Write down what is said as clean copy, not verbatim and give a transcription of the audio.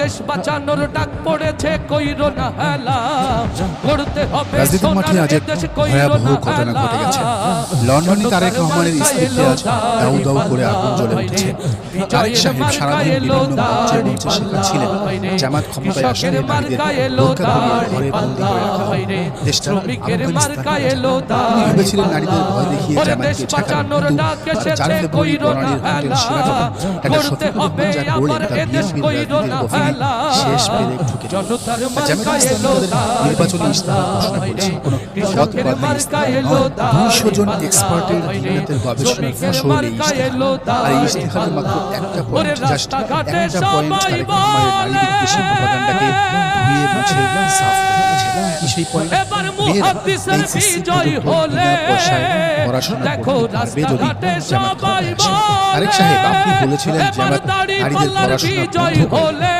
দেশ বাঁচানোর ডাক পড়েছে কইরো না হেলা করতে হবে রাজনীতির মাঠে আজ এক ভয়াবহ ঘটনা ঘটে গেছে। লন্ডনে তারেক রহমানের স্ত্রীতে আজ দাউ দাউ করে আগুন জ্বলে উঠেছে। তারেক সাহেব সারাদিন বিভিন্ন মঞ্চে মঞ্চে শেখা ছিলেন জামাত ক্ষমতায় আসলে নারীদের বোরকা পরিয়ে ঘরে বন্দী করে রাখা হবে। দেশটা আফগানিস্তান। তিনি ভেবেছিলেন নারীদের ভয় দেখিয়ে জামাতকে ঠেকানো, কিন্তু 4 ফেব্রুয়ারি বনানীর hotel Sheraton doctor Shafiqur Rahman যা করলেন তা বিএনপির রাজনীতির গভীরে শেষ পেরে ঢুকে যায়। জামাত ইসলামী তাদের নির্বাচনী ইশতেহার ঘোষণা করেছে। কোনো পথ বদলে ইশতেহার নয়, 200 জন এক্সপার্টের দিনরাতের গবেষণার ফসল এই ইশতেহার। আর এই ইশতেহারের মাত্র একটা পয়েন্ট, জাস্ট একটা পয়েন্ট তারেক রহমানের নারী বিদ্বেষী প্রপাগান্ডাকে ধুয়ে মুছে সাফ করে দিয়েছে। সেই পয়েন্ট মেয়েরা এনসিসি বিনা পয়সায় পড়াশোনা করতে পারবে যদি জামাত ক্ষমতায় আসে। তারেক সাহেব, আপনি বলেছিলেন জামাত নারীদের পড়াশোনা বন্ধ করে।